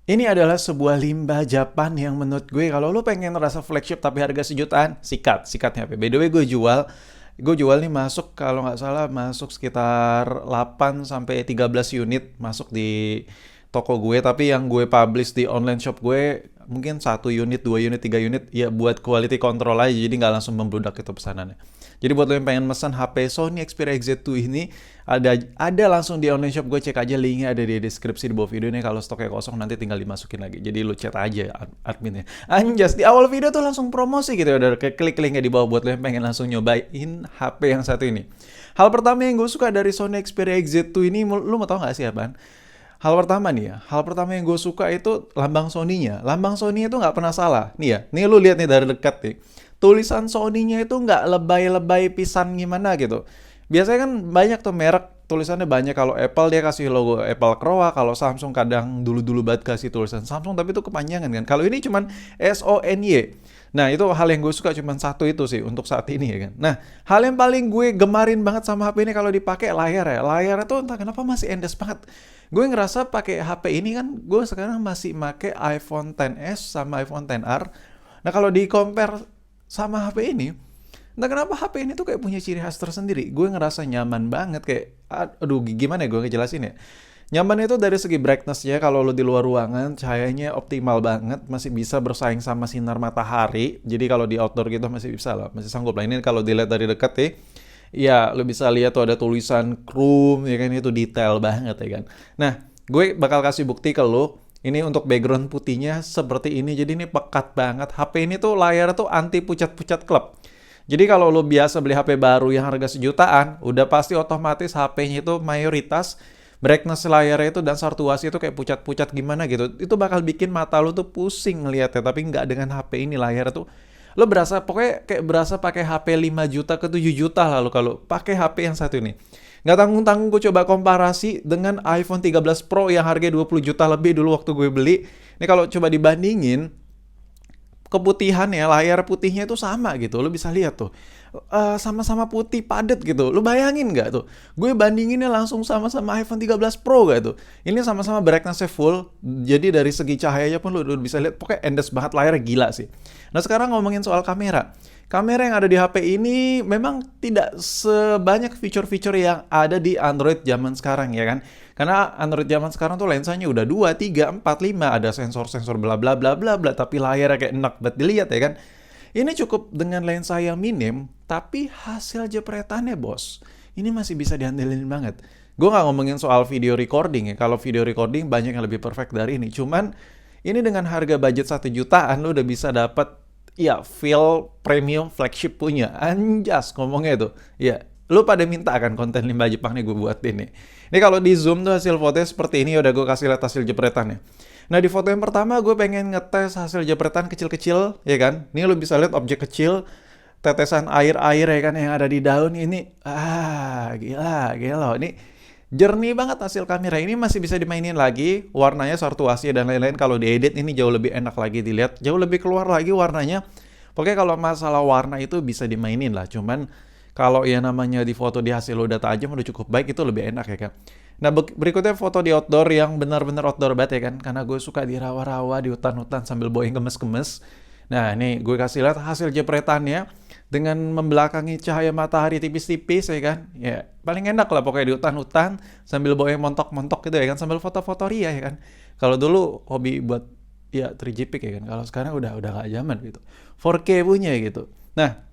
Ini adalah sebuah limbah Japan yang menurut gue kalau lu pengen rasa flagship tapi harga sejutaan, sikatnya HP. By the way gue jual nih masuk kalau nggak salah masuk sekitar 8 sampai 13 unit masuk di toko gue, tapi yang gue publish di online shop gue mungkin 1 unit, 2 unit, 3 unit ya buat quality control aja, jadi nggak langsung membludak itu pesanannya. Jadi buat lo yang pengen pesan HP Sony Xperia XZ2 ini ada langsung di online shop gue, cek aja linknya ada di deskripsi di bawah video ini. Kalau stoknya kosong nanti tinggal dimasukin lagi. Jadi lu chat aja adminnya. Anjas di awal video tuh langsung promosi gitu ya, udah klik linknya di bawah buat lo yang pengen langsung nyobain HP yang satu ini. Hal pertama yang gue suka dari Sony Xperia XZ2 ini, lu mau tau gak sih apaan? Hal pertama yang gue suka itu lambang Sony-nya. Lambang Sony itu nggak pernah salah. Nih ya, nih lu lihat nih dari dekat nih. Tulisan Sony-nya itu nggak lebay-lebay pisan gimana gitu. Biasanya kan banyak tuh merek tulisannya banyak. Kalau Apple dia kasih logo Apple Kroa, kalau Samsung kadang dulu-dulu banget kasih tulisan Samsung tapi itu kepanjangan kan. Kalau ini cuman SONY. Nah, itu hal yang gue suka cuman satu itu sih untuk saat ini ya kan. Nah, hal yang paling gue gemarin banget sama HP ini kalau dipakai layar ya. Layarnya tuh entah kenapa masih endes banget. Gue ngerasa pakai HP ini kan, gue sekarang masih pakai iPhone XS sama iPhone XR. Nah, kalau di compare sama HP ini, entah kenapa HP ini tuh kayak punya ciri khas tersendiri. Gue ngerasa nyaman banget kayak, aduh gimana ya gue ngejelasin ya. Nyaman itu dari segi brightness ya, kalau lo di luar ruangan cahayanya optimal banget, masih bisa bersaing sama sinar matahari. Jadi kalau di outdoor gitu masih bisa lah, masih sanggup lah. Ini kalau dilihat dari dekat ya, ya lo bisa lihat tuh ada tulisan Chrome ya kan, itu detail banget ya kan. Nah, gue bakal kasih bukti ke lo. Ini untuk background putihnya seperti ini, jadi ini pekat banget. HP ini tuh layar tuh anti pucat-pucat klep. Jadi kalau lo biasa beli HP baru yang harga sejutaan, udah pasti otomatis HP-nya itu mayoritas brightness layarnya itu dan satuasi itu kayak pucat-pucat gimana gitu. Itu bakal bikin mata lo tuh pusing ngeliatnya, tapi nggak dengan HP ini. Layar tuh lo berasa pokoknya kayak berasa pakai HP 5 juta ke 7 juta lalu kalau pakai HP yang satu ini. Nggak tanggung-tanggung gue coba komparasi dengan iPhone 13 Pro yang harganya 20 juta lebih dulu waktu gue beli. Ini kalau coba dibandingin, keputihannya, layar putihnya itu sama gitu. Lo bisa lihat tuh. Sama-sama putih padat gitu. Lo bayangin nggak tuh? Gue bandinginnya langsung sama-sama iPhone 13 Pro gak tuh? Ini sama-sama brightness-nya full. Jadi dari segi cahayanya pun lo bisa lihat. Pokoknya endes banget, layarnya gila sih. Nah sekarang ngomongin soal kamera. Kamera yang ada di HP ini memang tidak sebanyak fitur-fitur yang ada di Android zaman sekarang ya kan. Karena Android zaman sekarang tuh lensanya udah 2, 3, 4, 5, ada sensor-sensor bla bla bla bla bla, tapi layarnya kayak enak banget dilihat ya kan. Ini cukup dengan lensa yang minim, tapi hasil jepretannya bos, ini masih bisa diandelin banget. Gue nggak ngomongin soal video recording ya, kalau video recording banyak yang lebih perfect dari ini. Cuman ini dengan harga budget 1 jutaan lo udah bisa dapat ya feel premium flagship punya. Anjas ngomongnya tuh. Ya, lu pada minta kan konten limbah Jepang nih gue buatin nih. Ini kalau di zoom tuh hasil fotonya seperti ini, udah gue kasih lihat hasil jepretannya. Nah di foto yang pertama gue pengen ngetes hasil jepretan kecil-kecil ya kan. Ini lu bisa lihat objek kecil, tetesan air-air ya kan yang ada di daun ini. Gila. Ini jernih banget hasil kamera. Ini masih bisa dimainin lagi, warnanya sartuasi dan lain-lain. Kalau diedit ini jauh lebih enak lagi dilihat, jauh lebih keluar lagi warnanya. Pokoknya kalau masalah warna itu bisa dimainin lah. Cuman kalau ya namanya di foto di hasil udah tajam udah cukup baik, itu lebih enak ya kan. Nah berikutnya foto di outdoor yang benar-benar outdoor banget ya kan. Karena gue suka di rawa-rawa, di hutan-hutan sambil bawa yang gemes-gemes. Nah ini gue kasih lihat hasil jepretannya dengan membelakangi cahaya matahari tipis-tipis ya kan. Ya paling enak lah pokoknya di hutan-hutan sambil bawa yang montok-montok gitu ya kan. Sambil foto-foto ria ya kan. Kalau dulu hobi buat ya 3GP ya kan. Kalau sekarang udah gak zaman gitu. 4K punya gitu. Nah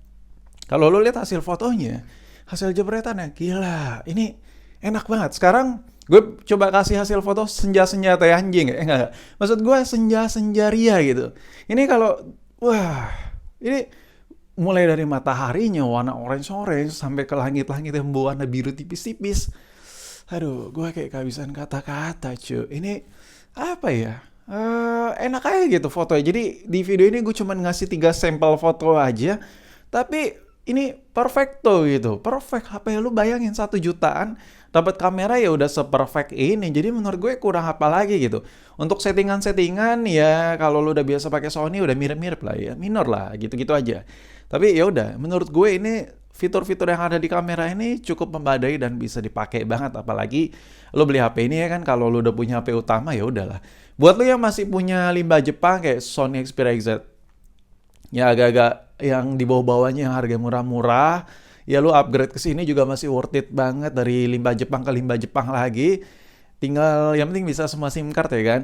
kalau lo lihat hasil fotonya, hasil jepretannya, gila, ini enak banget. Sekarang gue coba kasih hasil foto senja-senja teh anjing, enggak. Maksud gue senja-senja ria gitu. Ini kalau, wah, ini mulai dari mataharinya warna orange-orange sampai ke langit-langit yang berwarna biru tipis-tipis. Aduh, gue kayak kehabisan kata-kata cuy. Ini apa ya? Enak aja gitu fotonya. Jadi di video ini gue cuma ngasih 3 sampel foto aja, tapi ini perfecto gitu, perfect. HP lu bayangin 1 jutaan dapat kamera ya udah seperfect ini. Jadi menurut gue kurang apa lagi gitu. Untuk settingan-settingan ya kalau lu udah biasa pakai Sony udah mirip-mirip lah ya, minor lah gitu-gitu aja. Tapi ya udah, menurut gue ini fitur-fitur yang ada di kamera ini cukup memadai dan bisa dipakai banget. Apalagi lo beli HP ini ya kan, kalau lo udah punya HP utama ya udahlah. Buat lo yang masih punya limbah Jepang kayak Sony Xperia XZ, ya agak-agak yang di bawah-bawahnya yang harga murah-murah, ya lu upgrade ke sini juga masih worth it banget, dari limbah Jepang ke limbah Jepang lagi. Tinggal yang penting bisa semua SIM card ya kan.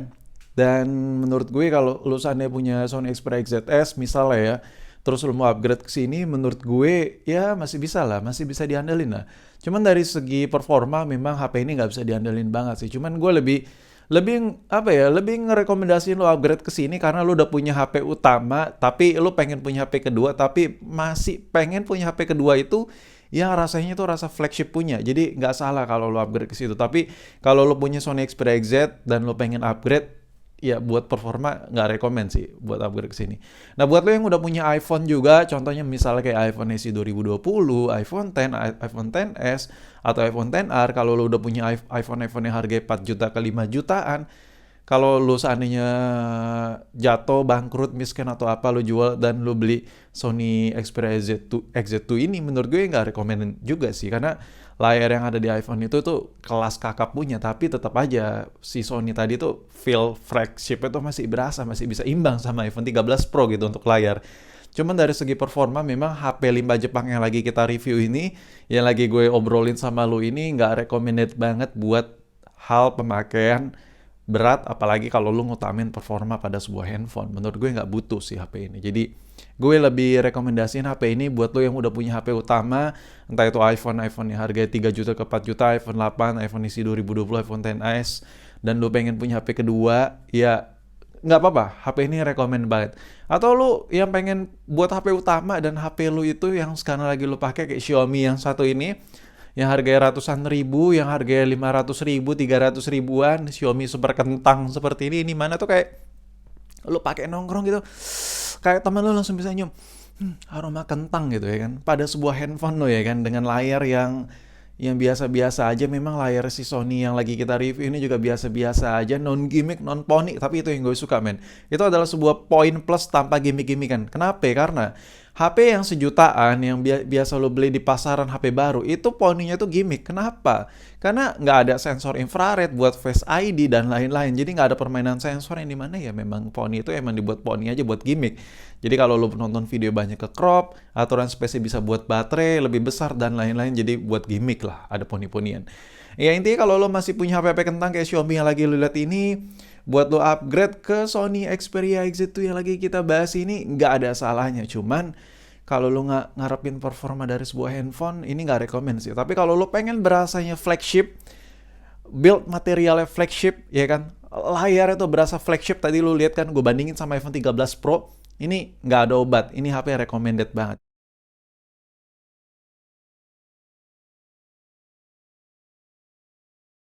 Dan menurut gue kalau lu seandainya punya Sony Xperia XZS misalnya ya, terus lu mau upgrade ke sini, menurut gue ya masih bisa lah, masih bisa diandelin lah. Cuman dari segi performa memang HP ini nggak bisa diandelin banget sih. Cuman gue lebih lebih apa ya, lebih ngerekomendasiin lo upgrade ke sini karena lo udah punya HP utama tapi lo pengen punya HP kedua, tapi masih pengen punya HP kedua itu yang rasanya itu rasa flagship punya. Jadi nggak salah kalau lo upgrade ke situ. Tapi kalau lo punya Sony Xperia XZ dan lo pengen upgrade, ya buat performa nggak rekomen sih buat upgrade ke sini. Nah, buat lo yang udah punya iPhone juga, contohnya misalnya kayak iPhone SE 2020, iPhone X, iPhone XS, atau iPhone XR, kalau lo udah punya iPhone yang harganya 4 juta ke 5 jutaan, kalau lo seandainya jatuh, bangkrut, miskin atau apa, lo jual dan lo beli Sony Xperia XZ2 ini, menurut gue nggak rekomen juga sih, karena layar yang ada di iPhone itu tuh kelas kakap punya, tapi tetap aja si Sony tadi tuh feel flagship itu masih berasa, masih bisa imbang sama iPhone 13 Pro gitu untuk layar. Cuman dari segi performa memang HP limbah Jepang yang lagi kita review ini, yang lagi gue obrolin sama lu ini nggak recommended banget buat hal pemakaian berat, apalagi kalau lu ngutamin performa pada sebuah handphone. Menurut gue nggak butuh sih HP ini. Jadi gue lebih rekomendasiin HP ini buat lo yang udah punya HP utama, entah itu iPhone yang harganya 3 juta ke 4 juta, iPhone 8, iPhone SE 2020, iPhone XS, dan lo pengen punya HP kedua, ya nggak apa-apa, HP ini rekomend banget. Atau lo yang pengen buat HP utama dan HP lo itu yang sekarang lagi lo pakai kayak Xiaomi yang satu ini, yang harganya ratusan ribu, yang harganya 500 ribu, 300 ribuan, Xiaomi super kentang seperti ini mana tuh kayak lo pakai nongkrong gitu, kayak teman lo langsung bisa nyium aroma kentang gitu ya kan, pada sebuah handphone lo ya kan, dengan layar yang biasa-biasa aja. Memang layar si Sony yang lagi kita review ini juga biasa-biasa aja, non gimmick, non poni, tapi itu yang gue suka men. Itu adalah sebuah poin plus tanpa gimmick-gimmickan. Kenapa? Karena HP yang sejutaan yang biasa lo beli di pasaran HP baru itu poninya tuh gimmick. Kenapa? Karena nggak ada sensor infrared buat Face ID dan lain-lain. Jadi nggak ada permainan sensor, yang dimana ya memang poni itu emang dibuat poni aja buat gimmick. Jadi kalau lo nonton video banyak ke crop, aturan spesies bisa buat baterai lebih besar dan lain-lain. Jadi buat gimmick lah, ada poni-ponian. Ya intinya kalau lo masih punya HP kentang kayak Xiaomi yang lagi lo lihat ini, buat lo upgrade ke Sony Xperia XZ2 yang lagi kita bahas ini nggak ada salahnya. Cuman kalau lo nggak ngarepin performa dari sebuah handphone, ini nggak rekomen sih. Tapi kalau lo pengen berasanya flagship, build materialnya flagship, ya kan, layar itu berasa flagship, tadi lo lihat kan gue bandingin sama iPhone 13 Pro, ini nggak ada obat, ini HP recommended banget.